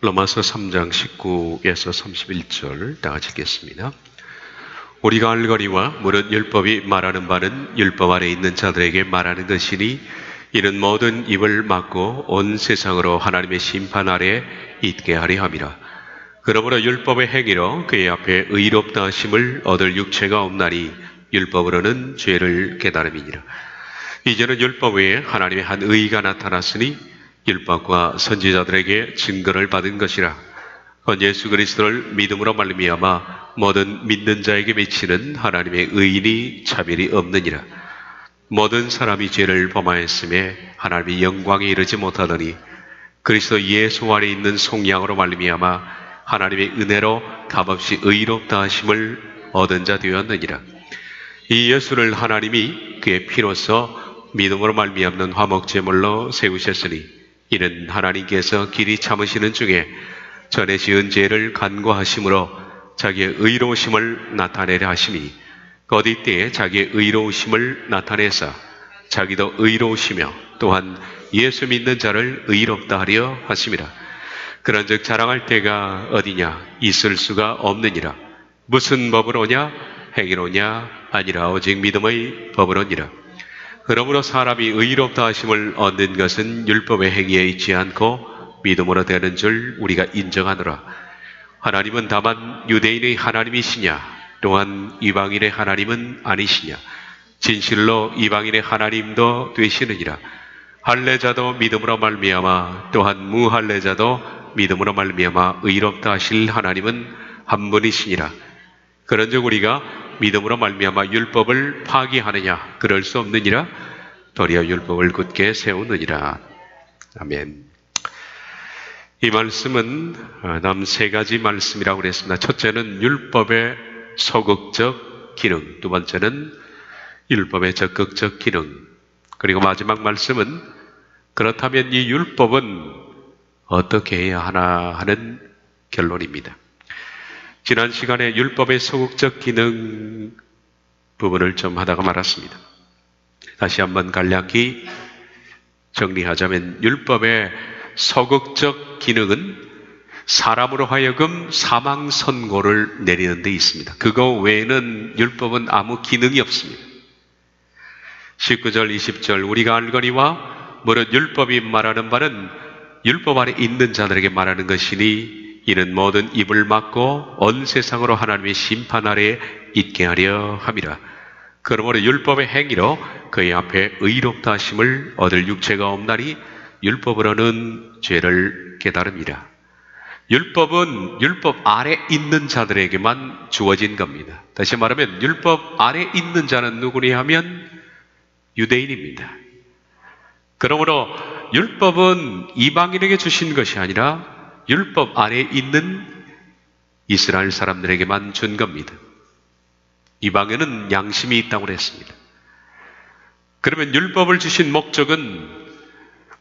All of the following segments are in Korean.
로마서 3장 19에서 31절 다 같이 읽겠습니다. 우리가 알거니와 무릇 율법이 말하는 바는 율법 아래 있는 자들에게 말하는 것이니 이는 모든 입을 막고 온 세상으로 하나님의 심판 아래 있게 하려 함이라. 그러므로 율법의 행위로 그의 앞에 의롭다 하심을 얻을 육체가 없나니 율법으로는 죄를 깨달음이니라. 이제는 율법 외에 하나님의 한 의가 나타났으니 율법과 선지자들에게 증거를 받은 것이라. 곧 예수 그리스도를 믿음으로 말미암아 모든 믿는 자에게 미치는 하나님의 의인이 차별이 없느니라. 모든 사람이 죄를 범하였음에 하나님의 영광에 이르지 못하더니 그리스도 예수 안에 있는 속량으로 말미암아 하나님의 은혜로 값없이 의롭다 하심을 얻은 자 되었느니라. 이 예수를 하나님이 그의 피로써 믿음으로 말미암는 화목제물로 세우셨으니 이는 하나님께서 길이 참으시는 중에 전에 지은 죄를 간구하심으로 자기의 의로우심을 나타내려 하심이 곧 이때에 자기의 의로우심을 나타내사 자기도 의로우시며 또한 예수 믿는 자를 의롭다 하려 하심이라. 그런즉 자랑할 때가 어디냐? 있을 수가 없느니라. 무슨 법으로냐? 행위로냐? 아니라 오직 믿음의 법으로니라. 그러므로 사람이 의롭다 하심을 얻는 것은 율법의 행위에 있지 않고 믿음으로 되는 줄 우리가 인정하노라. 하나님은 다만 유대인의 하나님이시냐? 또한 이방인의 하나님은 아니시냐? 진실로 이방인의 하나님도 되시느니라. 할례자도 믿음으로 말미암아 또한 무할례자도 믿음으로 말미암아 의롭다 하실 하나님은 한 분이시니라. 그런즉 우리가 믿음으로 말미암아 율법을 파기하느냐? 그럴 수 없느니라. 도리어 율법을 굳게 세우느니라. 아멘. 이 말씀은 남 세 가지 말씀이라고 그랬습니다. 첫째는 율법의 소극적 기능, 두 번째는 율법의 적극적 기능, 그리고 마지막 말씀은 그렇다면 이 율법은 어떻게 해야 하나 하는 결론입니다. 지난 시간에 율법의 소극적 기능 부분을 좀 하다가 말았습니다. 다시 한번 간략히 정리하자면 율법의 소극적 기능은 사람으로 하여금 사망 선고를 내리는 데 있습니다. 그거 외에는 율법은 아무 기능이 없습니다. 19절 20절 우리가 알거니와 무릇 율법이 말하는 바는 율법 아래 있는 자들에게 말하는 것이니 이는 모든 입을 막고 온 세상으로 하나님의 심판 아래 있게 하려 함이라. 그러므로 율법의 행위로 그의 앞에 의롭다 하심을 얻을 육체가 없나니 율법으로는 죄를 깨달음이라. 율법은 율법 아래 있는 자들에게만 주어진 겁니다. 다시 말하면 율법 아래 있는 자는 누구냐 하면 유대인입니다. 그러므로 율법은 이방인에게 주신 것이 아니라 율법 아래 있는 이스라엘 사람들에게만 준 겁니다. 이방인은 양심이 있다고 했습니다. 그러면 율법을 주신 목적은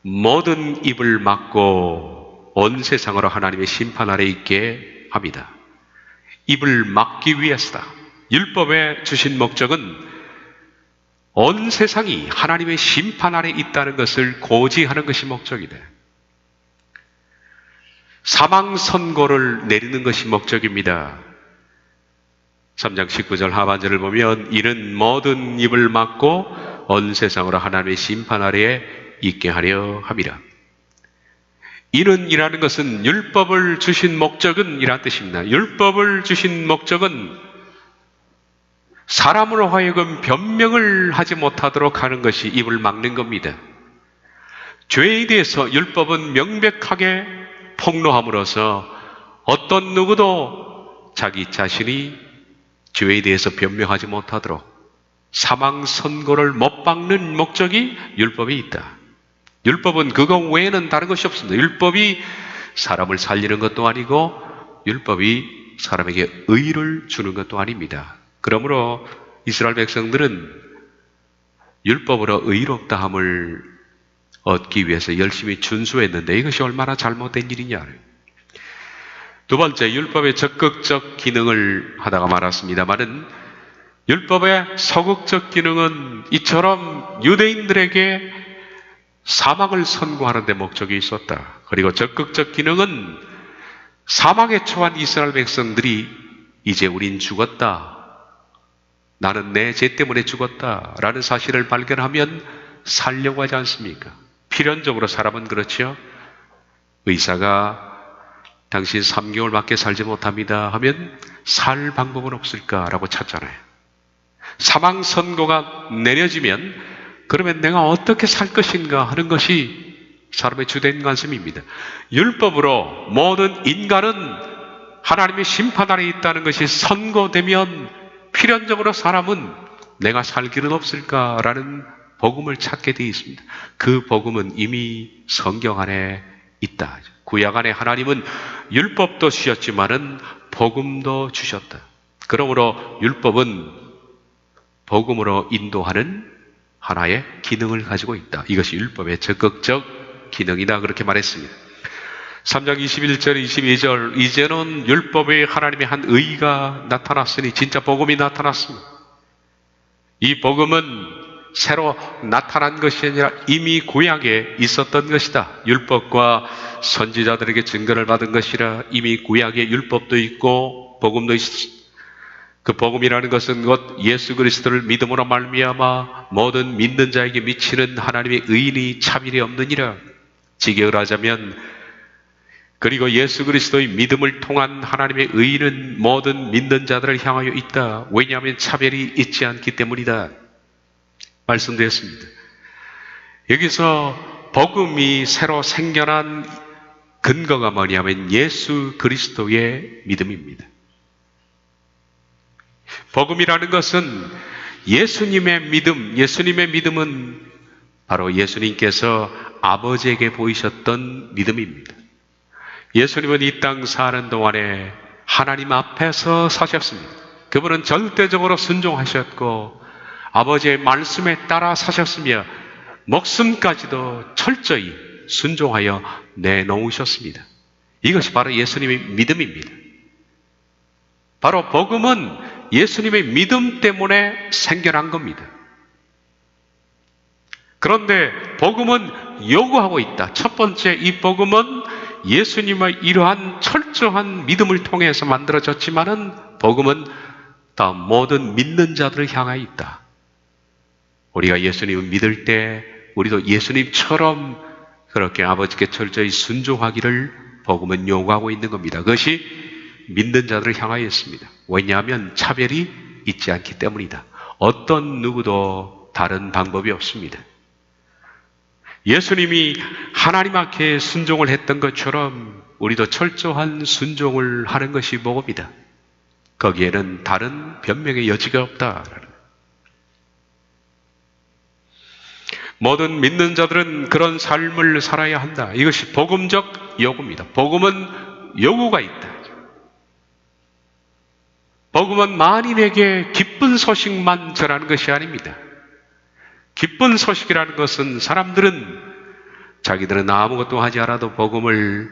모든 입을 막고 온 세상으로 하나님의 심판 아래 있게 합니다. 입을 막기 위해서다. 율법에 주신 목적은 온 세상이 하나님의 심판 아래 있다는 것을 고지하는 것이 목적이다. 사망 선고를 내리는 것이 목적입니다. 3장 19절 하반절을 보면 이는 모든 입을 막고 온 세상으로 하나님의 심판 아래에 있게 하려 함이라. 이는 이라는 것은 율법을 주신 목적은 이란 뜻입니다. 율법을 주신 목적은 사람으로 하여금 변명을 하지 못하도록 하는 것이 입을 막는 겁니다. 죄에 대해서 율법은 명백하게 폭로함으로써 어떤 누구도 자기 자신이 죄에 대해서 변명하지 못하도록 사망 선고를 못 박는 목적이 율법에 있다. 율법은 그거 외에는 다른 것이 없습니다. 율법이 사람을 살리는 것도 아니고 율법이 사람에게 의를 주는 것도 아닙니다. 그러므로 이스라엘 백성들은 율법으로 의롭다함을 얻기 위해서 열심히 준수했는데 이것이 얼마나 잘못된 일이냐. 두 번째, 율법의 적극적 기능을 하다가 말았습니다만은 율법의 소극적 기능은 이처럼 유대인들에게 사망을 선고하는 데 목적이 있었다. 그리고 적극적 기능은 사망에 처한 이스라엘 백성들이 이제 우린 죽었다, 나는 내 죄 때문에 죽었다라는 사실을 발견하면 살려고 하지 않습니까? 필연적으로 사람은 그렇죠. 의사가 당신 3개월밖에 살지 못합니다 하면 살 방법은 없을까라고 찾잖아요. 사망 선고가 내려지면 그러면 내가 어떻게 살 것인가 하는 것이 사람의 주된 관심입니다. 율법으로 모든 인간은 하나님의 심판 아래 있다는 것이 선고되면 필연적으로 사람은 내가 살 길은 없을까라는 복음을 찾게 되어 있습니다. 그 복음은 이미 성경 안에 있다. 구약 안에 하나님은 율법도 주셨지만은 복음도 주셨다. 그러므로 율법은 복음으로 인도하는 하나의 기능을 가지고 있다. 이것이 율법의 적극적 기능이다. 그렇게 말했습니다. 3장 21절, 22절, 이제는 율법에 하나님의 한 의가 나타났으니 진짜 복음이 나타났습니다. 이 복음은 새로 나타난 것이 아니라 이미 구약에 있었던 것이다. 율법과 선지자들에게 증거를 받은 것이라 이미 구약에 율법도 있고 복음도 있었습니다. 그 복음이라는 것은 곧 예수 그리스도를 믿음으로 말미암아 모든 믿는 자에게 미치는 하나님의 의인이 차별이 없느니라. 직역을 하자면, 그리고 예수 그리스도의 믿음을 통한 하나님의 의인은 모든 믿는 자들을 향하여 있다. 왜냐하면 차별이 있지 않기 때문이다. 말씀드렸습니다. 여기서 복음이 새로 생겨난 근거가 뭐냐면 예수 그리스도의 믿음입니다. 복음이라는 것은 예수님의 믿음, 예수님의 믿음은 바로 예수님께서 아버지에게 보이셨던 믿음입니다. 예수님은 이 땅 사는 동안에 하나님 앞에서 사셨습니다. 그분은 절대적으로 순종하셨고 아버지의 말씀에 따라 사셨으며 목숨까지도 철저히 순종하여 내놓으셨습니다. 이것이 바로 예수님의 믿음입니다. 바로 복음은 예수님의 믿음 때문에 생겨난 겁니다. 그런데 복음은 요구하고 있다. 첫 번째, 이 복음은 예수님의 이러한 철저한 믿음을 통해서 만들어졌지만은 복음은 다 모든 믿는 자들을 향하여 있다. 우리가 예수님을 믿을 때 우리도 예수님처럼 그렇게 아버지께 철저히 순종하기를 복음은 요구하고 있는 겁니다. 그것이 믿는 자들을 향하여 있습니다. 왜냐하면 차별이 있지 않기 때문이다. 어떤 누구도 다른 방법이 없습니다. 예수님이 하나님 앞에 순종을 했던 것처럼 우리도 철저한 순종을 하는 것이 복음이다. 거기에는 다른 변명의 여지가 없다. 모든 믿는 자들은 그런 삶을 살아야 한다. 이것이 복음적 요구입니다. 복음은 요구가 있다. 복음은 만인에게 기쁜 소식만 전하는 것이 아닙니다. 기쁜 소식이라는 것은 사람들은 자기들은 아무것도 하지 않아도 복음을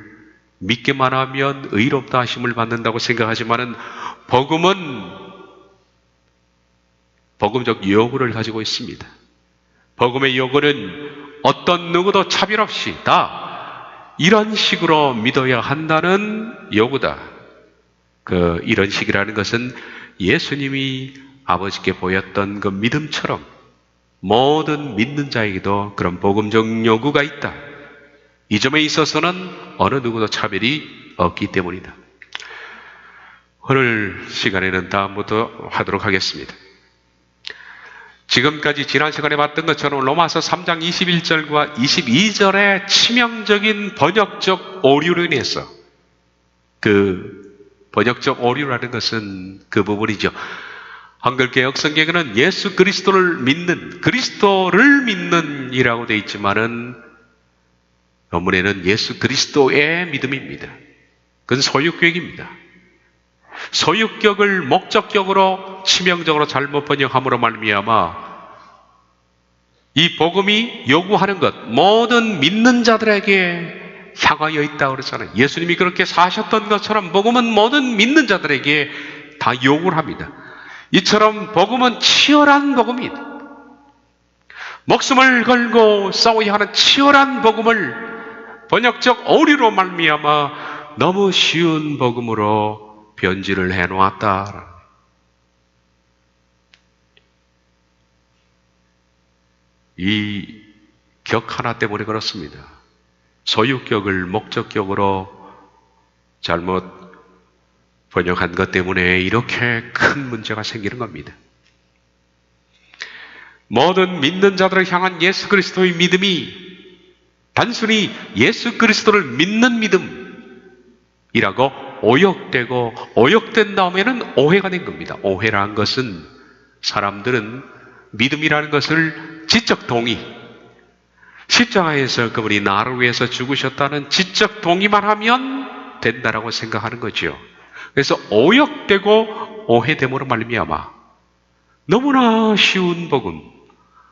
믿기만 하면 의롭다 하심을 받는다고 생각하지만은 복음은 복음적 요구를 가지고 있습니다. 복음의 요구는 어떤 누구도 차별 없이 다 이런 식으로 믿어야 한다는 요구다. 이런 식이라는 것은 예수님이 아버지께 보였던 그 믿음처럼 모든 믿는 자에게도 그런 복음적 요구가 있다. 이 점에 있어서는 어느 누구도 차별이 없기 때문이다. 오늘 시간에는 다음부터 하도록 하겠습니다. 지금까지 지난 시간에 봤던 것처럼 로마서 3장 21절과 22절의 치명적인 번역적 오류로 인해서, 그 번역적 오류라는 것은 그 부분이죠. 한글개혁 성경에는 예수 그리스도를 믿는 이라고 되어 있지만은 원문에는 예수 그리스도의 믿음입니다. 그건 소유격입니다. 소유격을 목적격으로 치명적으로 잘못 번역함으로 말미암아 이 복음이 요구하는 것, 모든 믿는 자들에게 향하여 있다고 그랬잖아요. 예수님이 그렇게 사셨던 것처럼 복음은 모든 믿는 자들에게 다 요구를 합니다. 이처럼 복음은 치열한 복음이다. 목숨을 걸고 싸워야 하는 치열한 복음을 번역적 오류로 말미암아 너무 쉬운 복음으로 변질을 해놓았다. 이 격 하나 때문에 그렇습니다. 소유격을 목적격으로 잘못 번역한 것 때문에 이렇게 큰 문제가 생기는 겁니다. 모든 믿는 자들을 향한 예수 그리스도의 믿음이 단순히 예수 그리스도를 믿는 믿음이라고 오역된 다음에는 오해가 된 겁니다. 오해라는 것은 사람들은 믿음이라는 것을 지적 동의, 십자가에서 그분이 나를 위해서 죽으셨다는 지적 동의만 하면 된다라고 생각하는 거죠. 그래서 오역되고 오해됨으로 말미암아 너무나 쉬운 복음,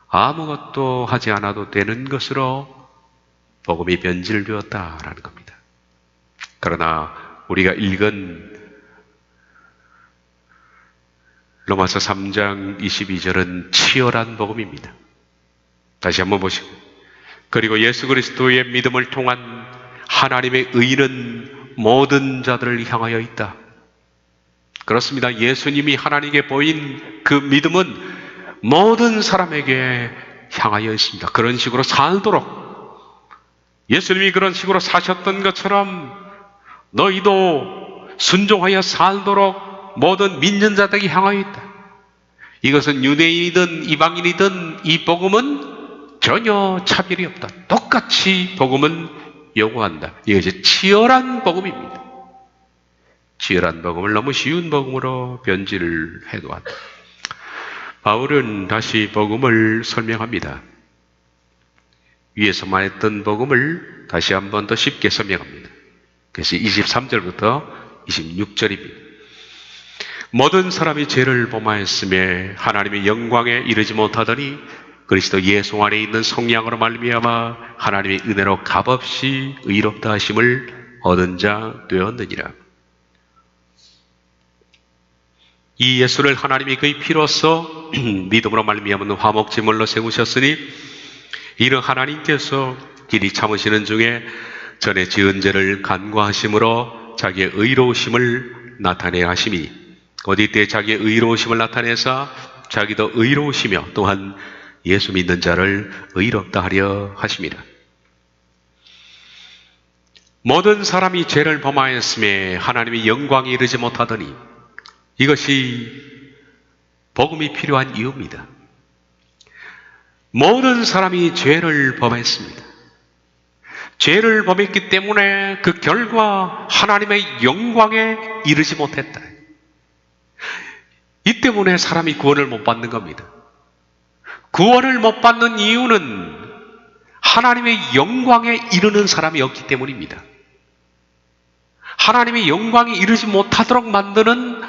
아무것도 하지 않아도 되는 것으로 복음이 변질되었다라는 겁니다. 그러나 우리가 읽은 로마서 3장 22절은 치열한 복음입니다. 다시 한번 보시고, 그리고 예수 그리스도의 믿음을 통한 하나님의 의는 모든 자들을 향하여 있다. 그렇습니다. 예수님이 하나님께 보인 그 믿음은 모든 사람에게 향하여 있습니다. 그런 식으로 살도록, 예수님이 그런 식으로 사셨던 것처럼 너희도 순종하여 살도록 모든 믿는 자들에게 향하여 있다. 이것은 유대인이든 이방인이든 이 복음은 전혀 차별이 없다. 똑같이 복음은 요구한다. 이것이 치열한 복음입니다. 치열한 복음을 너무 쉬운 복음으로 변질을 해놓았다. 바울은 다시 복음을 설명합니다. 위에서 말했던 복음을 다시 한 번 더 쉽게 설명합니다. 그래서 23절부터 26절입니다. 모든 사람이 죄를 범하였음에 하나님의 영광에 이르지 못하더니 그리스도 예수 안에 있는 성령으로 말미암아 하나님의 은혜로 값없이 의롭다 하심을 얻은 자 되었느니라. 이 예수를 하나님이 그의 피로써 믿음으로 말미암은 화목제물로 세우셨으니 이는 하나님께서 길이 참으시는 중에 전에 지은 죄를 간과하심으로 자기의 의로우심을 나타내야 하심이, 어디 때 자기의 의로우심을 나타내사 자기도 의로우시며 또한 예수 믿는 자를 의롭다 하려 하심이라. 모든 사람이 죄를 범하였음에 하나님의 영광에 이르지 못하더니, 이것이 복음이 필요한 이유입니다. 모든 사람이 죄를 범했습니다. 죄를 범했기 때문에 그 결과 하나님의 영광에 이르지 못했다. 이 때문에 사람이 구원을 못 받는 겁니다. 구원을 못 받는 이유는 하나님의 영광에 이르는 사람이 없기 때문입니다. 하나님의 영광에 이르지 못하도록 만드는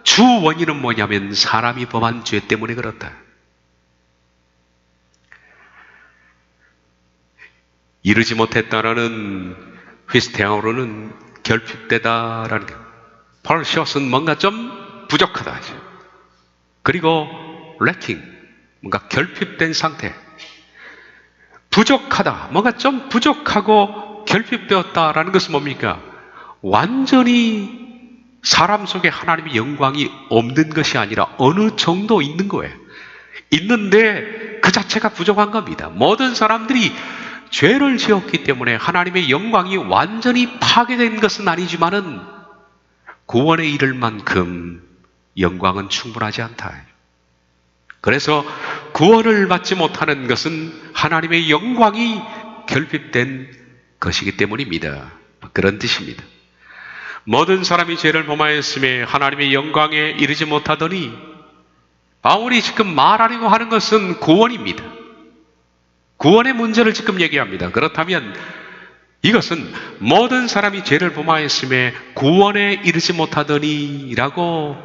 주 원인은 뭐냐면 사람이 범한 죄 때문에 그렇다. 이르지 못했다라는 휘스테아어로는 결핍되다라는 게, 펄시어스는 뭔가 좀 부족하다. 그리고 lacking, 뭔가 결핍된 상태. 부족하다, 뭔가 좀 부족하고 결핍되었다라는 것은 뭡니까? 완전히 사람 속에 하나님의 영광이 없는 것이 아니라 어느 정도 있는 거예요. 있는데 그 자체가 부족한 겁니다. 모든 사람들이 죄를 지었기 때문에 하나님의 영광이 완전히 파괴된 것은 아니지만은 구원에 이를 만큼 영광은 충분하지 않다. 그래서 구원을 받지 못하는 것은 하나님의 영광이 결핍된 것이기 때문입니다. 그런 뜻입니다. 모든 사람이 죄를 범하였음에 하나님의 영광에 이르지 못하더니, 바울이 지금 말하려고 하는 것은 구원입니다. 구원의 문제를 지금 얘기합니다. 그렇다면 이것은 모든 사람이 죄를 범하였음에 구원에 이르지 못하더니 라고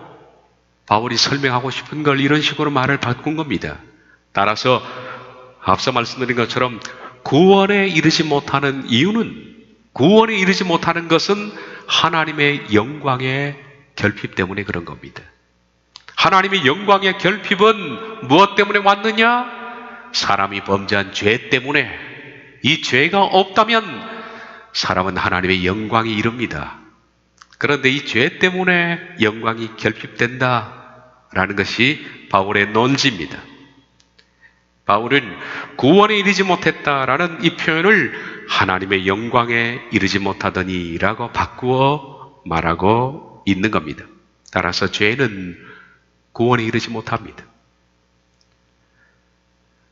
바울이 설명하고 싶은 걸 이런 식으로 말을 바꾼 겁니다. 따라서 앞서 말씀드린 것처럼 구원에 이르지 못하는 이유는, 구원에 이르지 못하는 것은 하나님의 영광의 결핍 때문에 그런 겁니다. 하나님의 영광의 결핍은 무엇 때문에 왔느냐? 사람이 범죄한 죄 때문에. 이 죄가 없다면 사람은 하나님의 영광에 이릅니다. 그런데 이 죄 때문에 영광이 결핍된다라는 것이 바울의 논지입니다. 바울은 구원에 이르지 못했다라는 이 표현을 하나님의 영광에 이르지 못하더니 라고 바꾸어 말하고 있는 겁니다. 따라서 죄는 구원에 이르지 못합니다.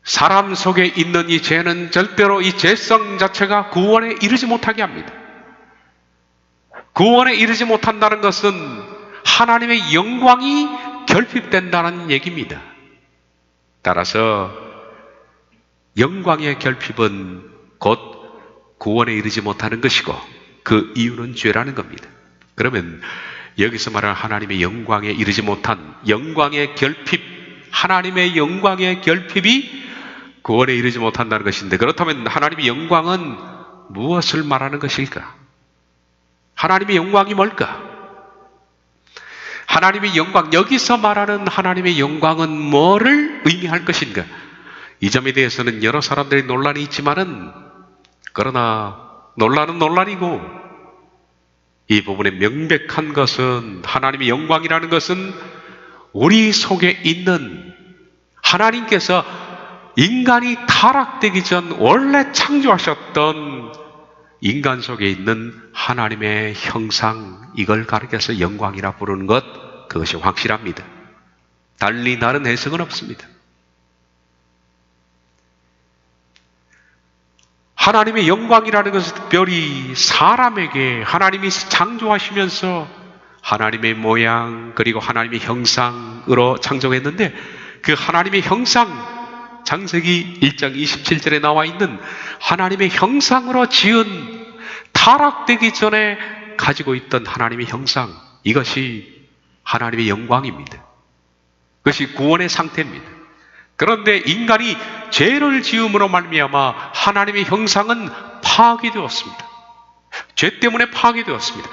사람 속에 있는 이 죄는 절대로 이 죄성 자체가 구원에 이르지 못하게 합니다. 구원에 이르지 못한다는 것은 하나님의 영광이 결핍된다는 얘기입니다. 따라서 영광의 결핍은 곧 구원에 이르지 못하는 것이고 그 이유는 죄라는 겁니다. 그러면 여기서 말하는 하나님의 영광에 이르지 못한 영광의 결핍, 하나님의 영광의 결핍이 구원에 이르지 못한다는 것인데, 그렇다면 하나님의 영광은 무엇을 말하는 것일까? 하나님의 영광이 뭘까? 하나님의 영광, 여기서 말하는 하나님의 영광은 뭐를 의미할 것인가? 이 점에 대해서는 여러 사람들이 논란이 있지만은, 그러나 논란은 논란이고, 이 부분에 명백한 것은, 하나님의 영광이라는 것은 우리 속에 있는 하나님께서 인간이 타락되기 전 원래 창조하셨던 인간 속에 있는 하나님의 형상, 이걸 가리켜서 영광이라 부르는 것, 그것이 확실합니다. 달리 다른 해석은 없습니다. 하나님의 영광이라는 것은 특별히 사람에게 하나님이 창조하시면서 하나님의 모양 그리고 하나님의 형상으로 창조했는데, 그 하나님의 형상, 창세기 1장 27절에 나와 있는 하나님의 형상으로 지은, 타락되기 전에 가지고 있던 하나님의 형상, 이것이 하나님의 영광입니다. 그것이 구원의 상태입니다. 그런데 인간이 죄를 지음으로 말미암아 하나님의 형상은 파괴되었습니다. 죄 때문에 파괴되었습니다.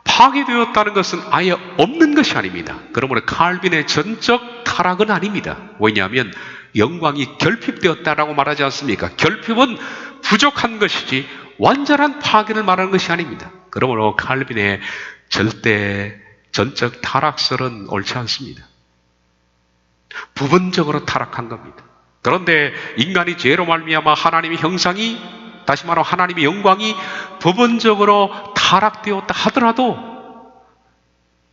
파괴되었다는 것은 아예 없는 것이 아닙니다. 그러므로 칼빈의 전적 타락은 아닙니다. 왜냐하면 영광이 결핍되었다라고 말하지 않습니까? 결핍은 부족한 것이지 완전한 파괴를 말하는 것이 아닙니다. 그러므로 칼빈의 절대 전적 타락설은 옳지 않습니다. 부분적으로 타락한 겁니다. 그런데 인간이 죄로 말미암아 하나님의 형상이, 다시 말하면 하나님의 영광이 부분적으로 타락되었다 하더라도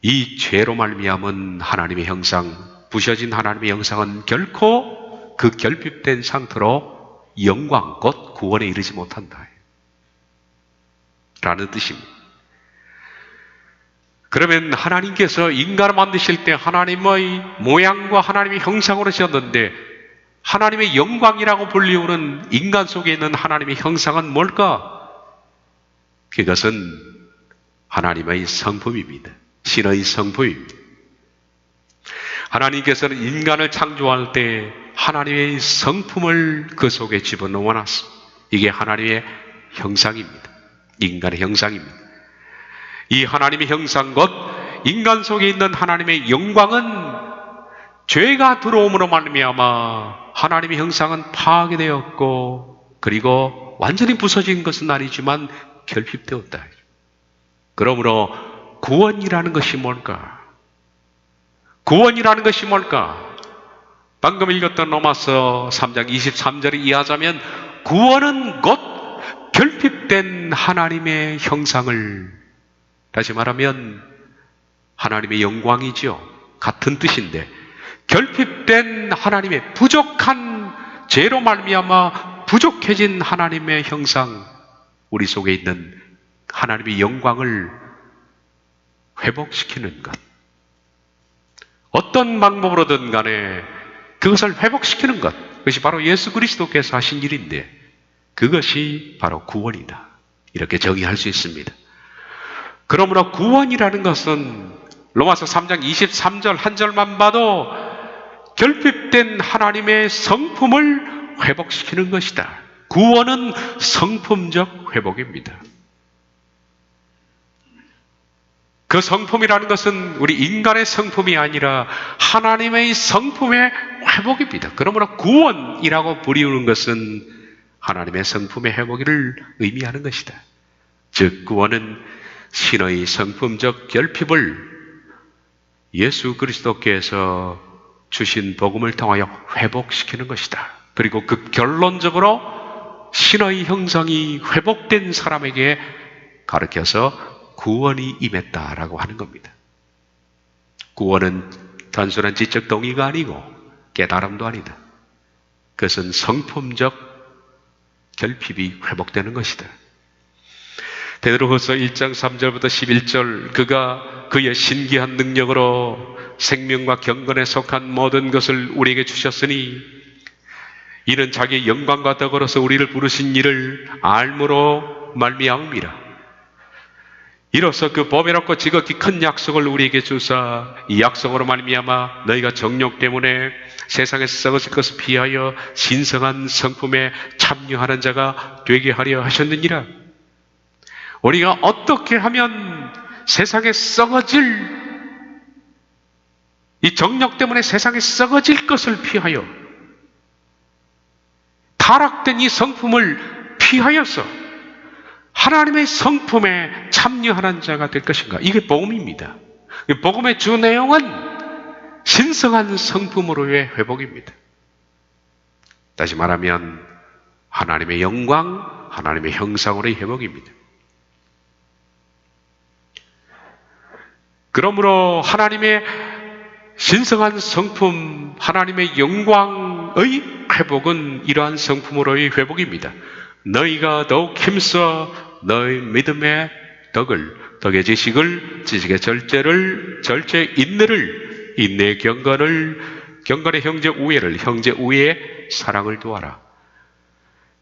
이 죄로 말미암은 하나님의 형상, 부셔진 하나님의 형상은 결코 그 결핍된 상태로 영광, 곧 구원에 이르지 못한다 라는 뜻입니다. 그러면 하나님께서 인간을 만드실 때 하나님의 모양과 하나님의 형상으로 지었는데, 하나님의 영광이라고 불리우는 인간 속에 있는 하나님의 형상은 뭘까? 그것은 하나님의 성품입니다. 신의 성품입니다. 하나님께서는 인간을 창조할 때 하나님의 성품을 그 속에 집어넣어 놨습니다. 이게 하나님의 형상입니다. 인간의 형상입니다. 이 하나님의 형상, 곧 인간 속에 있는 하나님의 영광은 죄가 들어옴으로 말미암아 하나님의 형상은 파괴되었고, 그리고 완전히 부서진 것은 아니지만 결핍되었다. 그러므로 구원이라는 것이 뭘까? 구원이라는 것이 뭘까? 방금 읽었던 로마서 3장 23절을 이해하자면, 구원은 곧 결핍된 하나님의 형상을, 다시 말하면 하나님의 영광이죠. 같은 뜻인데, 결핍된 하나님의 부족한 죄로 말미암아 부족해진 하나님의 형상, 우리 속에 있는 하나님의 영광을 회복시키는 것, 어떤 방법으로든 간에 그것을 회복시키는 것, 그것이 바로 예수 그리스도께서 하신 일인데, 그것이 바로 구원이다, 이렇게 정의할 수 있습니다. 그러므로 구원이라는 것은 로마서 3장 23절 한 절만 봐도 결핍된 하나님의 성품을 회복시키는 것이다. 구원은 성품적 회복입니다. 그 성품이라는 것은 우리 인간의 성품이 아니라 하나님의 성품의 회복입니다. 그러므로 구원이라고 부르는 것은 하나님의 성품의 회복을 의미하는 것이다. 즉 구원은 신의 성품적 결핍을 예수 그리스도께서 주신 복음을 통하여 회복시키는 것이다. 그리고 그 결론적으로 신의 형상이 회복된 사람에게 가르쳐서 구원이 임했다라고 하는 겁니다. 구원은 단순한 지적 동의가 아니고 깨달음도 아니다. 그것은 성품적 결핍이 회복되는 것이다. 베드로후서 1장 3절부터 11절 그가 그의 신기한 능력으로 생명과 경건에 속한 모든 것을 우리에게 주셨으니 이는 자기의 영광과 덕으로서 우리를 부르신 이를 알므로 말미암음이라. 이로써 그 보배롭고 지극히 큰 약속을 우리에게 주사 이 약속으로 말미암아 너희가 정욕 때문에 세상에서 썩어질 것을 피하여 신성한 성품에 참여하는 자가 되게 하려 하셨느니라. 우리가 어떻게 하면 세상에 썩어질 이 정욕 때문에 세상에 썩어질 것을 피하여 타락된 이 성품을 피하여서 하나님의 성품에 참여하는 자가 될 것인가? 이게 복음입니다. 복음의 주 내용은 신성한 성품으로의 회복입니다. 다시 말하면 하나님의 영광, 하나님의 형상으로의 회복입니다. 그러므로 하나님의 신성한 성품, 하나님의 영광의 회복은 이러한 성품으로의 회복입니다. 너희가 더욱 힘써 너희 믿음의 덕의 지식을, 지식의 절제의 인내를, 인내의 경건의 형제 우애를, 형제 우애의 사랑을 도하라.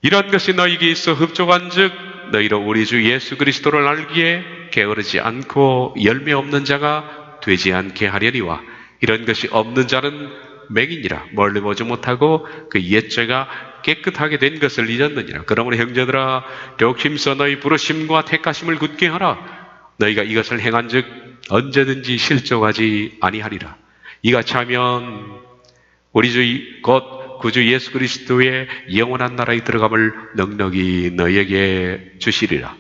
이런 것이 너희에게 있어 흡족한즉 너희로 우리 주 예수 그리스도를 알기에 게으르지 않고 열매 없는 자가 되지 않게 하려니와 이런 것이 없는 자는 맹인이라 멀리 보지 못하고 그 옛죄가 깨끗하게 된 것을 잊었느니라. 그러므로 형제들아 더욱 힘써 너희 부르심과 택하심을 굳게 하라. 너희가 이것을 행한즉 언제든지 실족하지 아니하리라. 이같이 하면 우리 주 곧 구주 예수 그리스도의 영원한 나라에 들어감을 넉넉히 너희에게 주시리라.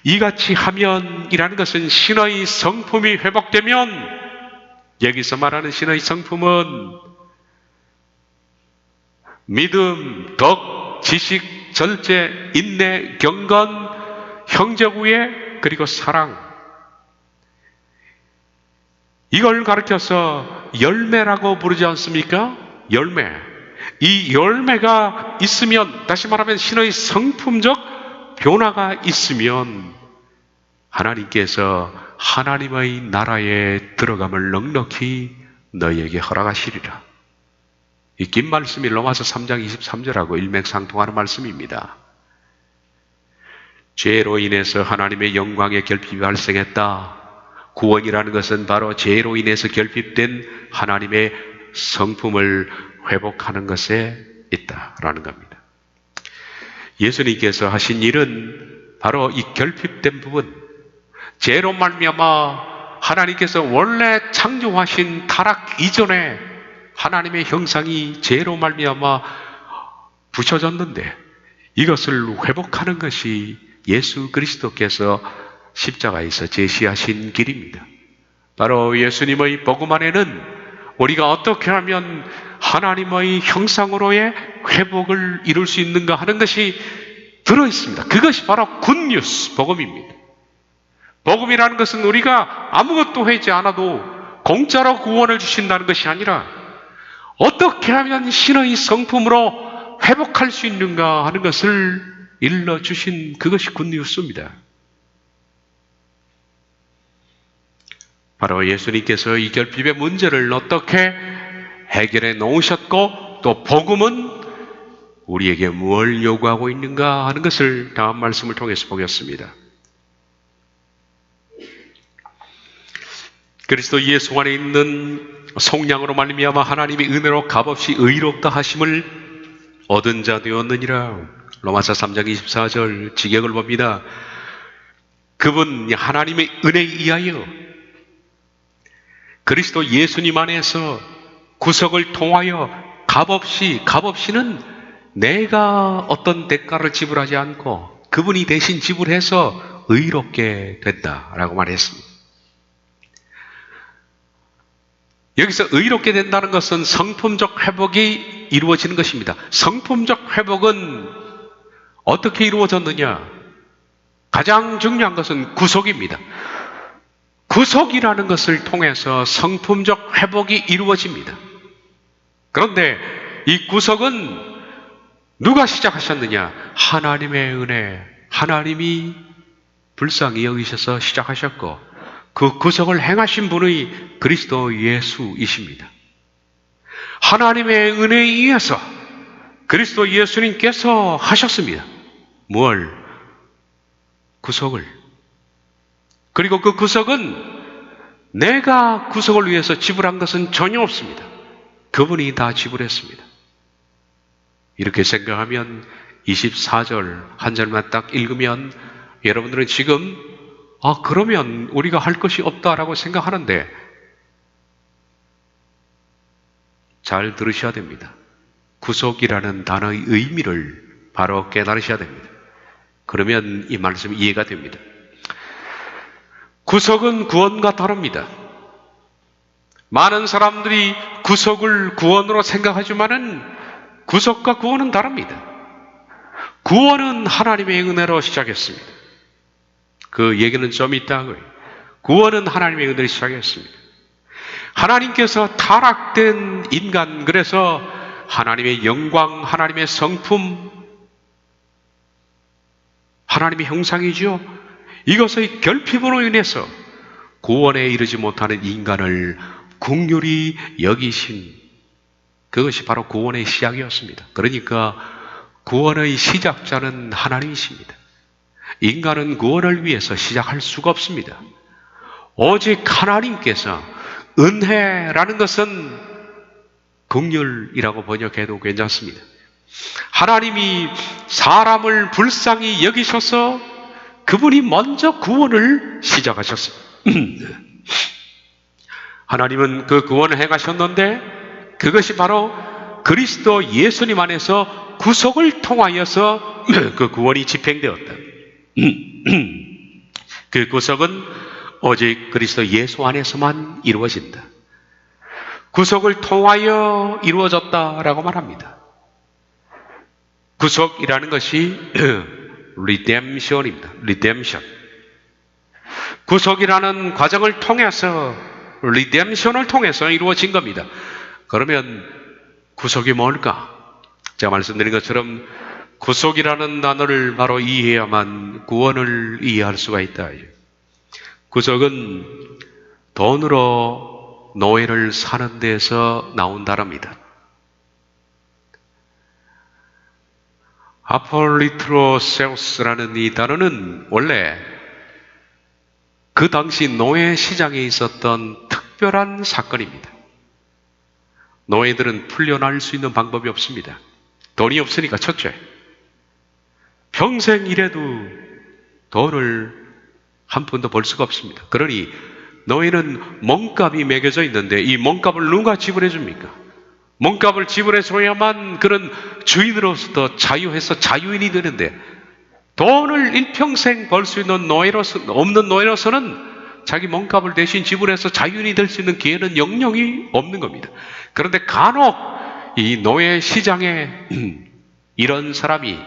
이같이 하면이라는 것은 신의 성품이 회복되면, 여기서 말하는 신의 성품은 믿음, 덕, 지식, 절제, 인내, 경건, 형제우애, 그리고 사랑, 이걸 가르쳐서 열매라고 부르지 않습니까? 열매. 이 열매가 있으면, 다시 말하면 신의 성품적 변화가 있으면 하나님께서 하나님의 나라에 들어감을 넉넉히 너희에게 허락하시리라. 이 긴 말씀이 로마서 3장 23절하고 일맥상통하는 말씀입니다. 죄로 인해서 하나님의 영광의 결핍이 발생했다. 구원이라는 것은 바로 죄로 인해서 결핍된 하나님의 성품을 회복하는 것에 있다라는 겁니다. 예수님께서 하신 일은 바로 이 결핍된 부분, 죄로 말미암아 하나님께서 원래 창조하신 타락 이전에 하나님의 형상이 죄로 말미암아 부셔졌는데 이것을 회복하는 것이 예수 그리스도께서 십자가에서 제시하신 길입니다. 바로 예수님의 복음 안에는 우리가 어떻게 하면 하나님의 형상으로의 회복을 이룰 수 있는가 하는 것이 들어있습니다. 그것이 바로 굿뉴스, 복음입니다. 복음이라는 것은 우리가 아무것도 하지 않아도 공짜로 구원을 주신다는 것이 아니라 어떻게 하면 신의 성품으로 회복할 수 있는가 하는 것을 일러주신 그것이 굿뉴스입니다. 바로 예수님께서 이 결핍의 문제를 어떻게 해결해 놓으셨고 또 복음은 우리에게 무엇을 요구하고 있는가 하는 것을 다음 말씀을 통해서 보겠습니다. 그리스도 예수 안에 있는 속량으로 말미암아 하나님의 은혜로 값없이 의롭다 하심을 얻은 자 되었느니라. 로마서 3장 24절 지경을 봅니다. 그분 하나님의 은혜에 의하여 그리스도 예수님 안에서 구속을 통하여 값없이는 내가 어떤 대가를 지불하지 않고 그분이 대신 지불해서 의롭게 된다라고 말했습니다. 여기서 의롭게 된다는 것은 성품적 회복이 이루어지는 것입니다. 성품적 회복은 어떻게 이루어졌느냐? 가장 중요한 것은 구속입니다. 구속이라는 것을 통해서 성품적 회복이 이루어집니다. 그런데 이 구속은 누가 시작하셨느냐? 하나님의 은혜, 하나님이 불쌍히 여기셔서 시작하셨고 그 구속을 행하신 분의 그리스도 예수이십니다. 하나님의 은혜에 의해서 그리스도 예수님께서 하셨습니다. 무엇을? 구속을. 그리고 그 구속은 내가 구속을 위해서 지불한 것은 전혀 없습니다. 그분이 다 지불했습니다. 이렇게 생각하면 24절 한 절만 딱 읽으면 여러분들은 지금 그러면 우리가 할 것이 없다라고 생각하는데 잘 들으셔야 됩니다. 구속이라는 단어의 의미를 바로 깨달으셔야 됩니다. 그러면 이 말씀이 이해가 됩니다. 구속은 구원과 다릅니다. 많은 사람들이 구속을 구원으로 생각하지만은 구속과 구원은 다릅니다. 구원은 하나님의 은혜로 시작했습니다. 그 얘기는 좀 이따고요. 구원은 하나님의 은혜로 시작했습니다. 하나님께서 타락된 인간, 그래서 하나님의 영광, 하나님의 성품, 하나님의 형상이죠. 이것의 결핍으로 인해서 구원에 이르지 못하는 인간을 긍휼히 여기신 그것이 바로 구원의 시작이었습니다. 그러니까 구원의 시작자는 하나님이십니다. 인간은 구원을 위해서 시작할 수가 없습니다. 오직 하나님께서, 은혜라는 것은 긍휼이라고 번역해도 괜찮습니다. 하나님이 사람을 불쌍히 여기셔서 그분이 먼저 구원을 시작하셨습니다. 하나님은 그 구원을 행하셨는데 그것이 바로 그리스도 예수님 안에서 구속을 통하여서 그 구원이 집행되었다. 그 구속은 오직 그리스도 예수 안에서만 이루어진다. 구속을 통하여 이루어졌다라고 말합니다. 구속이라는 것이 redemption입니다. redemption. 구속이라는 과정을 통해서, redemption을 통해서 이루어진 겁니다. 그러면 구속이 뭘까? 제가 말씀드린 것처럼 구속이라는 단어를 바로 이해해야만 구원을 이해할 수가 있다. 구속은 돈으로 노예를 사는 데서 나온 단어입니다. 아폴리트로세우스라는 이 단어는 원래 그 당시 노예 시장에 있었던 특별한 사건입니다. 노예들은 풀려날 수 있는 방법이 없습니다. 돈이 없으니까 첫째, 평생 일해도 돈을 한 푼도 벌 수가 없습니다. 그러니 노예는 몸값이 매겨져 있는데 이 몸값을 누가 지불해 줍니까? 몸값을 지불해 줘야만 그런 주인으로서 자유해서 자유인이 되는데, 돈을 일평생 벌 수 있는 없는 노예로서는 자기 몸값을 대신 지불해서 자유인이 될 수 있는 기회는 영영이 없는 겁니다. 그런데 간혹 이 노예 시장에 이런 사람이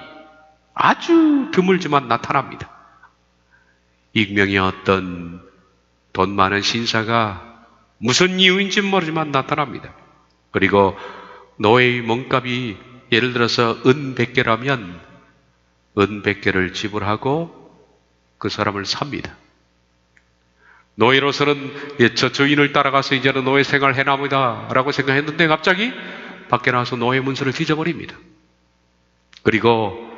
아주 드물지만 나타납니다. 익명의 어떤 돈 많은 신사가 무슨 이유인지 모르지만 나타납니다. 그리고 노예의 몸값이 예를 들어서 은 100개라면 은 100개를 지불하고 그 사람을 삽니다. 노예로서는 저 주인을 따라가서 이제는 노예 생활 해나보다 라고 생각했는데 갑자기 밖에 나와서 노예 문서를 뒤져버립니다. 그리고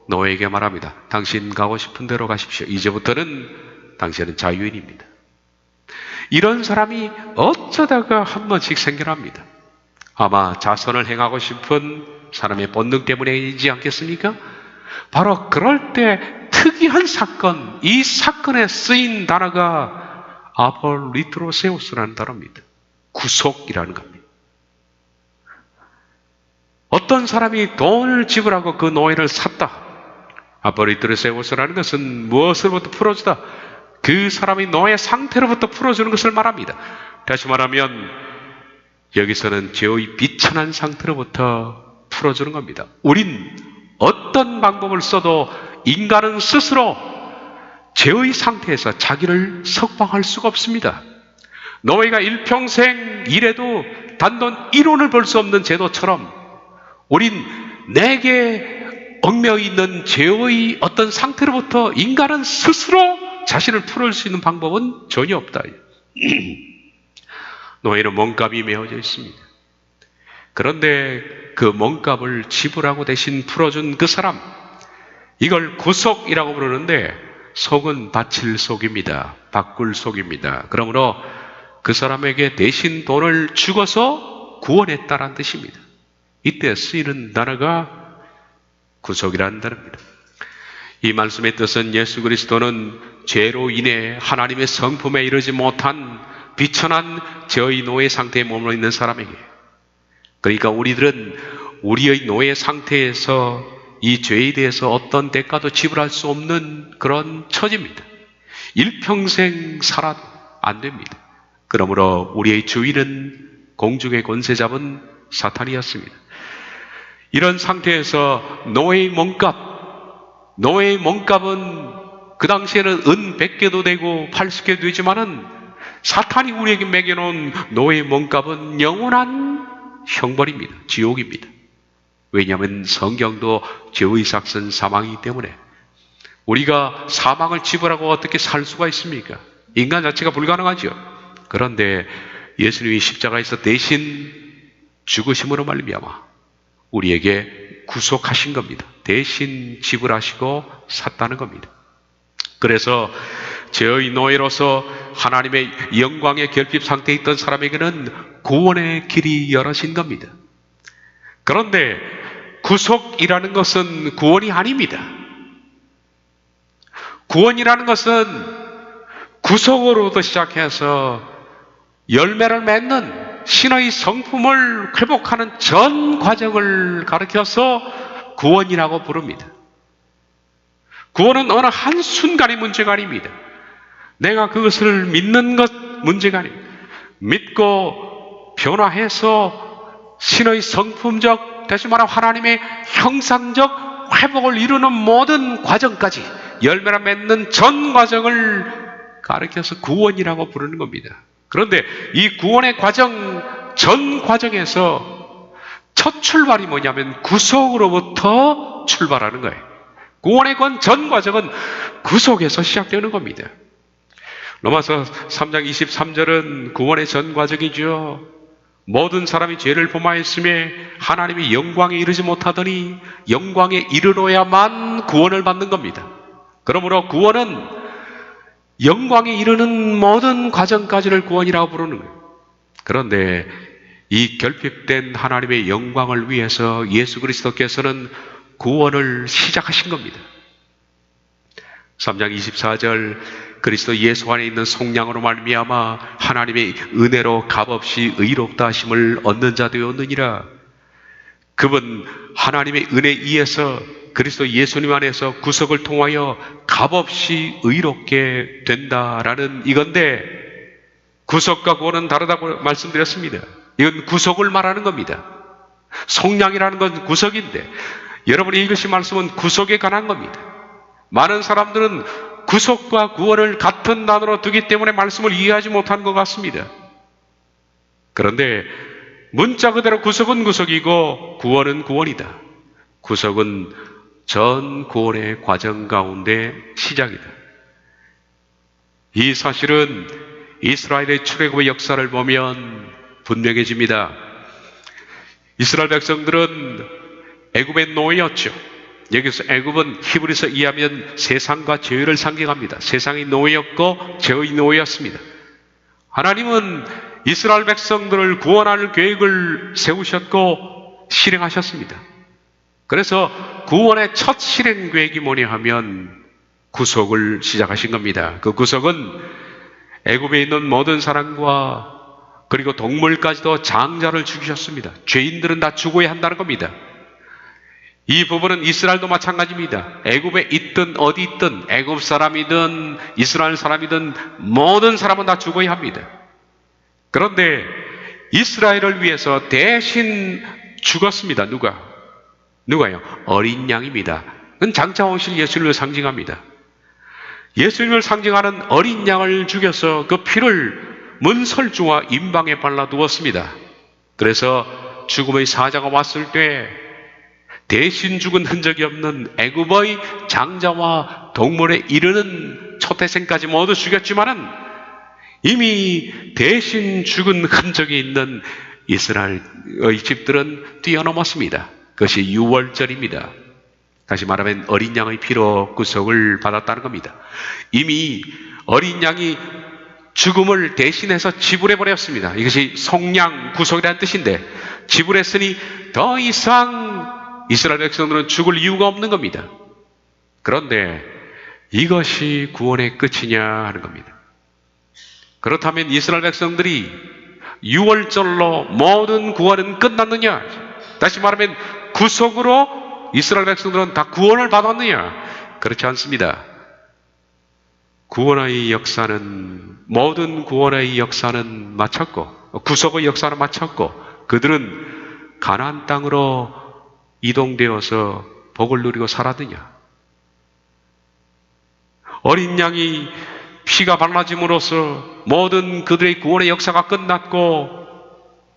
노예에게 말합니다. 당신 가고 싶은 대로 가십시오. 이제부터는 당신은 자유인입니다. 이런 사람이 어쩌다가 한 번씩 생겨납니다. 아마 자선을 행하고 싶은 사람의 본능 때문이지 않겠습니까? 바로 그럴 때 특이한 사건, 이 사건에 쓰인 단어가 아폴리트로세우스라는 단어입니다. 구속이라는 겁니다. 어떤 사람이 돈을 지불하고 그 노예를 샀다. 아포리트르세우스라는 것은 무엇으로부터 풀어주다? 그 사람이 노예 상태로부터 풀어주는 것을 말합니다. 다시 말하면 여기서는 죄의 비천한 상태로부터 풀어주는 겁니다. 우린 어떤 방법을 써도 인간은 스스로 죄의 상태에서 자기를 석방할 수가 없습니다. 노예가 일평생 일해도 단돈 1원을 벌 수 없는 제도처럼 우린 내게 얽매여 있는 죄의 어떤 상태로부터 인간은 스스로 자신을 풀을 수 있는 방법은 전혀 없다. 노예는 몸값이 메어져 있습니다. 그런데 그 몸값을 지불하고 대신 풀어준 그 사람, 이걸 구속이라고 부르는데 속은 바칠 속입니다. 바꿀 속입니다. 그러므로 그 사람에게 대신 돈을 주고서 구원했다는 뜻입니다. 이때 쓰이는 단어가 구속이라는 단어입니다. 이 말씀의 뜻은 예수 그리스도는 죄로 인해 하나님의 성품에 이르지 못한 비천한 죄의 노예 상태에 머물러 있는 사람에게, 그러니까 우리들은 우리의 노예 상태에서 이 죄에 대해서 어떤 대가도 지불할 수 없는 그런 처지입니다. 일평생 살아도 안 됩니다. 그러므로 우리의 주인은 공중의 권세 잡은 사탄이었습니다. 이런 상태에서 노예의 몸값은 그 당시에는 은 100개도 되고 80개도 되지만은 사탄이 우리에게 매겨놓은 노예의 몸값은 영원한 형벌입니다. 지옥입니다. 왜냐하면 성경도 죄의 삭은 사망이기 때문에 우리가 사망을 지불하고 어떻게 살 수가 있습니까? 인간 자체가 불가능하죠. 그런데 예수님이 십자가에서 대신 죽으심으로 말미암아 우리에게 구속하신 겁니다. 대신 지불하시고 샀다는 겁니다. 그래서 죄의 노예로서 하나님의 영광의 결핍 상태에 있던 사람에게는 구원의 길이 열어진 겁니다. 그런데 구속이라는 것은 구원이 아닙니다. 구원이라는 것은 구속으로부터 시작해서 열매를 맺는 신의 성품을 회복하는 전 과정을 가르쳐서 구원이라고 부릅니다. 구원은 어느 한순간의 문제가 아닙니다. 내가 그것을 믿는 것 문제가 아닙니다. 믿고 변화해서 신의 성품적, 다시 말하면 하나님의 형상적 회복을 이루는 모든 과정까지 열매를 맺는 전 과정을 가르쳐서 구원이라고 부르는 겁니다. 그런데 이 구원의 과정, 전 과정에서 첫 출발이 뭐냐면 구속으로부터 출발하는 거예요. 구원의 전 과정은 구속에서 시작되는 겁니다. 로마서 3장 23절은 구원의 전 과정이죠. 모든 사람이 죄를 범하였음에 하나님의 영광에 이르지 못하더니 영광에 이르러야만 구원을 받는 겁니다. 그러므로 구원은 영광에 이르는 모든 과정까지를 구원이라고 부르는 거예요. 그런데 이 결핍된 하나님의 영광을 위해서 예수 그리스도께서는 구원을 시작하신 겁니다. 3장 24절 그리스도 예수 안에 있는 속량으로 말미암아 하나님의 은혜로 값없이 의롭다 하심을 얻는 자 되었느니라. 그분 하나님의 은혜에 의해서 그리스도 예수님 안에서 구속을 통하여 값없이 의롭게 된다라는 이건데, 구속과 구원은 다르다고 말씀드렸습니다. 이건 구속을 말하는 겁니다. 속량이라는 건 구속인데 여러분이 읽으신 말씀은 구속에 관한 겁니다. 많은 사람들은 구속과 구원을 같은 단어로 두기 때문에 말씀을 이해하지 못하는 것 같습니다. 그런데 문자 그대로 구속은 구속이고 구원은 구원이다. 구속은 전 구원의 과정 가운데 시작이다. 이 사실은 이스라엘의 출애굽의 역사를 보면 분명해집니다. 이스라엘 백성들은 애굽의 노예였죠. 여기서 애굽은 히브리서 이해하면 세상과 죄를 상징합니다. 세상이 노예였고 죄의 노예였습니다. 하나님은 이스라엘 백성들을 구원할 계획을 세우셨고 실행하셨습니다. 그래서 구원의 첫 실행 계획이 뭐냐 하면 구속을 시작하신 겁니다. 그 구속은 애굽에 있는 모든 사람과 그리고 동물까지도 장자를 죽이셨습니다. 죄인들은 다 죽어야 한다는 겁니다. 이 부분은 이스라엘도 마찬가지입니다. 애굽에 있든 어디 있든 애굽 사람이든 이스라엘 사람이든 모든 사람은 다 죽어야 합니다. 그런데 이스라엘을 위해서 대신 죽었습니다. 누가요? 어린 양입니다. 그건 장차 오실 예수님을 상징합니다. 예수님을 상징하는 어린 양을 죽여서 그 피를 문설주와 임방에 발라두었습니다. 그래서 죽음의 사자가 왔을 때 대신 죽은 흔적이 없는 애굽의 장자와 동물에 이르는 초태생까지 모두 죽였지만은 이미 대신 죽은 흔적이 있는 이스라엘의 집들은 뛰어넘었습니다. 그것이 유월절입니다. 다시 말하면 어린 양의 피로 구속을 받았다는 겁니다. 이미 어린 양이 죽음을 대신해서 지불해버렸습니다. 이것이 속량 구속이라는 뜻인데, 지불했으니 더 이상 이스라엘 백성들은 죽을 이유가 없는 겁니다. 그런데 이것이 구원의 끝이냐 하는 겁니다. 그렇다면 이스라엘 백성들이 유월절로 모든 구원은 끝났느냐? 다시 말하면 구속으로 이스라엘 백성들은 다 구원을 받았느냐? 그렇지 않습니다. 구원의 역사는, 모든 구원의 역사는 마쳤고, 구속의 역사는 마쳤고, 그들은 가나안 땅으로 이동되어서 복을 누리고 살았느냐? 어린 양이 피가 발라짐으로써 모든 그들의 구원의 역사가 끝났고,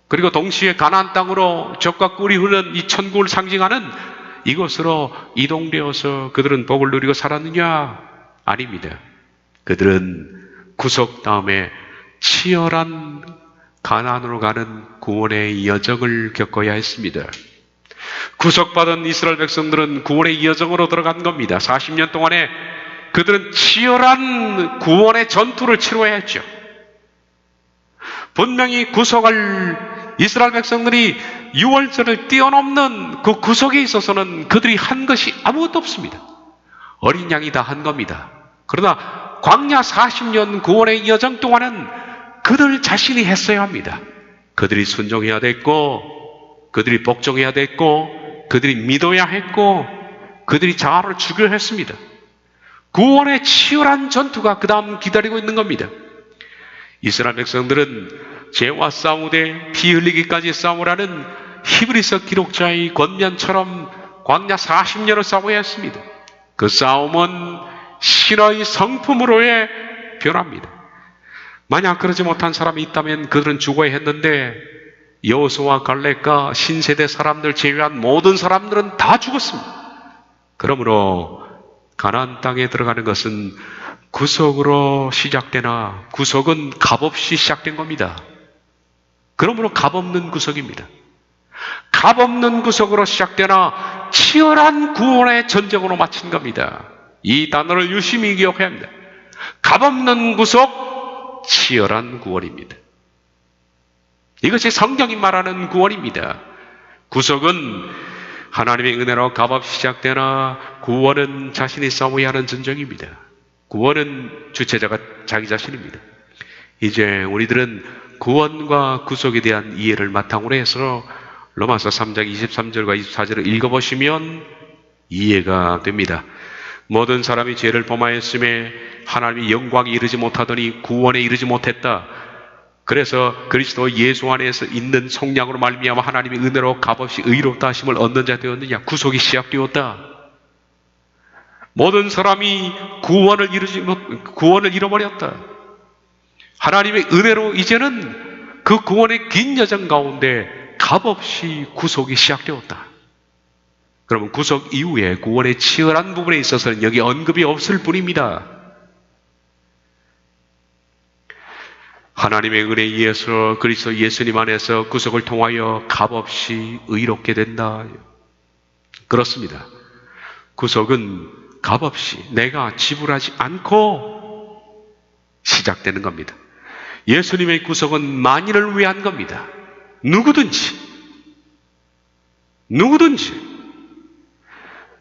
그리고 동시에 가나안 땅으로 젖과 꿀이 흐르는 이 천국을 상징하는 이곳으로 이동되어서 그들은 복을 누리고 살았느냐? 아닙니다. 그들은 구속 다음에 치열한 가나안으로 가는 구원의 여정을 겪어야 했습니다. 구속받은 이스라엘 백성들은 구원의 여정으로 들어간 겁니다. 40년 동안에 그들은 치열한 구원의 전투를 치러야 했죠. 분명히 구속할 이스라엘 백성들이 유월절을 뛰어넘는 그 구속에 있어서는 그들이 한 것이 아무것도 없습니다. 어린 양이 다 한 겁니다. 그러나 광야 40년 구원의 여정 동안은 그들 자신이 했어야 합니다. 그들이 순종해야 됐고, 그들이 복종해야 됐고, 그들이 믿어야 했고, 그들이 자아를 죽여야 했습니다. 구원의 치열한 전투가 그 다음 기다리고 있는 겁니다. 이스라엘 백성들은 죄와 싸우되 피 흘리기까지 싸우라는 히브리서 기록자의 권면처럼 광야 40년을 싸워야 했습니다. 그 싸움은 신의 성품으로의 변화입니다. 만약 그러지 못한 사람이 있다면 그들은 죽어야 했는데, 여호수아와 갈렙과 신세대 사람들 제외한 모든 사람들은 다 죽었습니다. 그러므로 가나안 땅에 들어가는 것은 구속으로 시작되나, 구속은 값없이 시작된 겁니다. 그러므로 값없는 구속입니다. 값없는 구속으로 시작되나 치열한 구원의 전쟁으로 마친 겁니다. 이 단어를 유심히 기억해야 합니다. 값없는 구속, 치열한 구원입니다. 이것이 성경이 말하는 구원입니다. 구속은 하나님의 은혜로 값없이 시작되나 구원은 자신이 싸워야 하는 전쟁입니다. 구원은 주체자가 자기 자신입니다. 이제 우리들은 구원과 구속에 대한 이해를 바탕으로 해서 로마서 3장 23절과 24절을 읽어보시면 이해가 됩니다. 모든 사람이 죄를 범하였음에 하나님의 영광에 이르지 못하더니 구원에 이르지 못했다. 그래서 그리스도 예수 안에서 있는 속량으로 말미암아 하나님의 은혜로 값없이 의롭다 하심을 얻는 자 되었느냐? 구속이 시작되었다. 모든 사람이 구원을 잃어버렸다. 하나님의 은혜로 이제는 그 구원의 긴 여정 가운데 값없이 구속이 시작되었다. 그러면 구속 이후에 구원의 치열한 부분에 있어서는 여기 언급이 없을 뿐입니다. 하나님의 은혜에 의해서 그리스도 예수님 안에서 구속을 통하여 값없이 의롭게 된다. 그렇습니다. 구속은 값없이 내가 지불하지 않고 시작되는 겁니다. 예수님의 구속은 만인을 위한 겁니다. 누구든지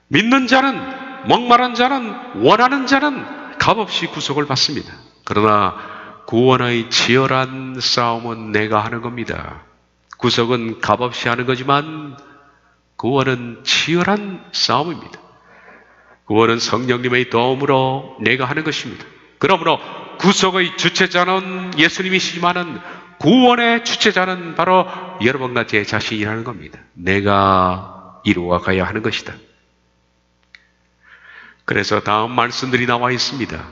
믿는 자는, 목마른 자는, 원하는 자는 값없이 구속을 받습니다. 그러나 구원의 치열한 싸움은 내가 하는 겁니다. 구속은 값없이 하는 거지만 구원은 치열한 싸움입니다. 구원은 성령님의 도움으로 내가 하는 것입니다. 그러므로 구속의 주체자는 예수님이시지만은 구원의 주체자는 바로 여러분과 제 자신이라는 겁니다. 내가 이루어 가야 하는 것이다. 그래서 다음 말씀들이 나와 있습니다.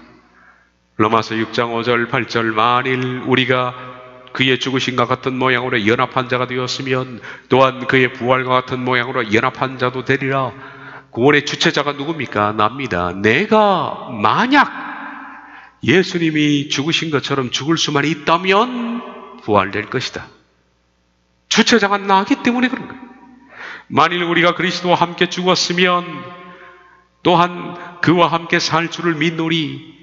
로마서 6장 5절 8절 만일 우리가 그의 죽으심과 같은 모양으로 연합한 자가 되었으면 또한 그의 부활과 같은 모양으로 연합한 자도 되리라. 구원의 주체자가 누굽니까? 납니다. 내가 만약 예수님이 죽으신 것처럼 죽을 수만 있다면 부활될 것이다. 주체자가 나기 때문에 그런 거예요. 만일 우리가 그리스도와 함께 죽었으면 또한 그와 함께 살 줄을 믿노니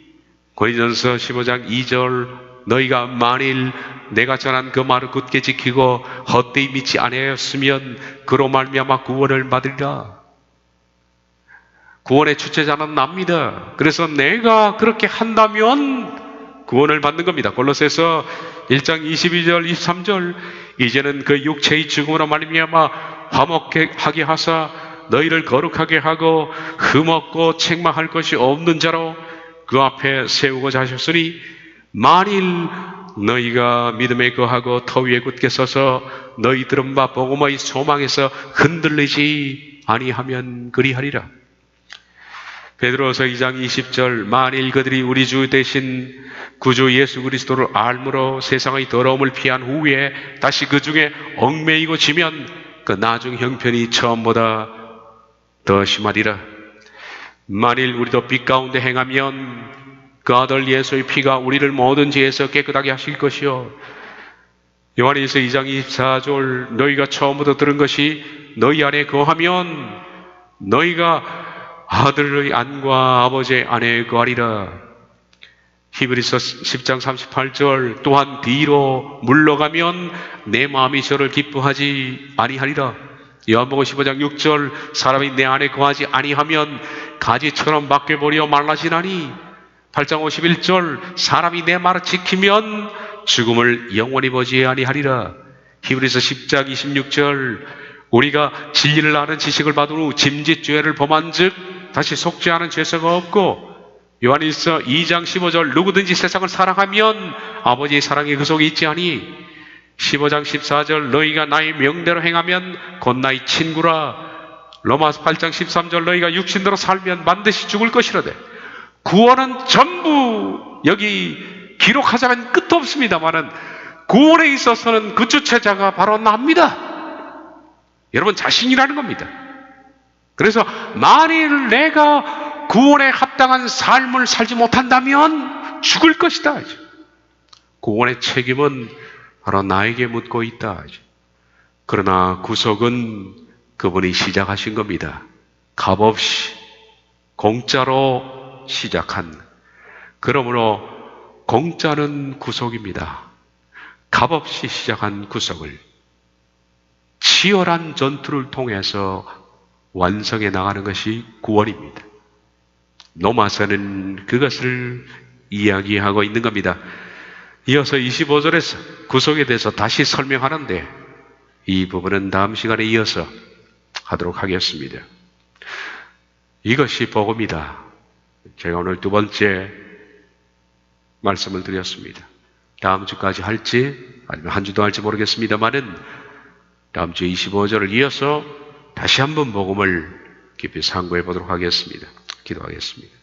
고린도전서 15장 2절 너희가 만일 내가 전한 그 말을 굳게 지키고 헛되이 믿지 아니하였으면 그로 말미암아 구원을 받으리라. 구원의 주체자는 납니다. 그래서 내가 그렇게 한다면 구원을 받는 겁니다. 골로새서 1장 22절 23절 이제는 그 육체의 죽음으로 말미암아 화목하게 하사 너희를 거룩하게 하고 흠없고 책망할 것이 없는 자로 그 앞에 세우고자 하셨으니 만일 너희가 믿음에 거하고 터 위에 굳게 서서 너희들은 바 복음의 소망에서 흔들리지 아니하면 그리하리라. 베드로서 2장 20절 만일 그들이 우리 주 대신 구주 예수 그리스도를 알므로 세상의 더러움을 피한 후에 다시 그 중에 얽매이고 지면 그 나중 형편이 처음보다 더 심하리라. 만일 우리도 빛 가운데 행하면 그 아들 예수의 피가 우리를 모든 죄에서 깨끗하게 하실 것이요 요한일서 2장 24절 너희가 처음부터 들은 것이 너희 안에 거하면 너희가 아들의 안과 아버지의 안에 거하리라. 히브리서 10장 38절 또한 뒤로 물러가면 내 마음이 저를 기뻐하지 아니하리라. 요한복음 15장 6절 사람이 내 안에 거하지 아니하면 가지처럼 바뀌어버려 말라지나니 8장 51절 사람이 내 말을 지키면 죽음을 영원히 보지 아니하리라. 히브리서 10장 26절 우리가 진리를 아는 지식을 받은 후 짐짓죄를 범한 즉 다시 속지 않은 죄서가 없고 요한일서 2장 15절 누구든지 세상을 사랑하면 아버지의 사랑이 그 속에 있지 아니 15장 14절 너희가 나의 명대로 행하면 곧 나의 친구라. 로마서 8장 13절 너희가 육신대로 살면 반드시 죽을 것이라되. 구원은 전부 여기 기록하자면 끝도 없습니다만은 구원에 있어서는 그 주체자가 바로 납니다. 여러분 자신이라는 겁니다. 그래서 만일 내가 구원에 합당한 삶을 살지 못한다면 죽을 것이다. 구원의 책임은 바로 나에게 묻고 있다. 그러나 구속은 그분이 시작하신 겁니다. 값없이 공짜로 시작한. 그러므로 공짜는 구속입니다. 값없이 시작한 구속을 치열한 전투를 통해서 완성해 나가는 것이 구원입니다. 로마서는 그것을 이야기하고 있는 겁니다. 이어서 25절에서 구속에 대해서 다시 설명하는데 이 부분은 다음 시간에 이어서 하도록 하겠습니다. 이것이 복음이다. 제가 오늘 두 번째 말씀을 드렸습니다. 다음 주까지 할지 아니면 한 주도 할지 모르겠습니다만은 다음 주 25절을 이어서 다시 한번 복음을 깊이 상고해 보도록 하겠습니다. 기도하겠습니다.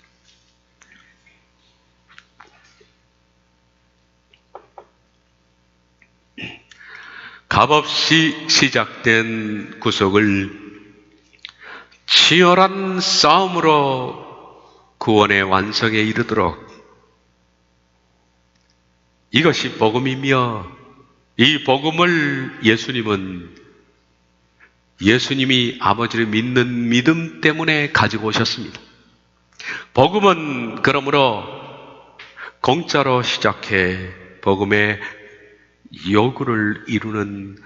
값없이 시작된 구속을 치열한 싸움으로 구원의 완성에 이르도록 이것이 복음이며 이 복음을 예수님이 아버지를 믿는 믿음 때문에 가지고 오셨습니다. 복음은 그러므로 공짜로 시작해 복음의 요구를 이루는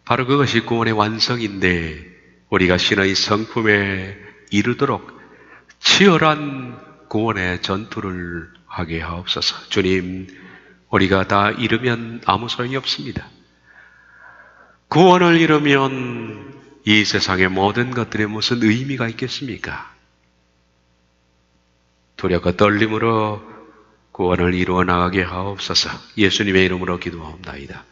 바로 그것이 구원의 완성인데 우리가 신의 성품에 이르도록 치열한 구원의 전투를 하게 하옵소서. 주님, 우리가 다 이루면 아무 소용이 없습니다. 구원을 이루면 이 세상의 모든 것들에 무슨 의미가 있겠습니까? 두려움과 떨림으로 구원을 이루어 나가게 하옵소서. 예수님의 이름으로 기도하옵나이다.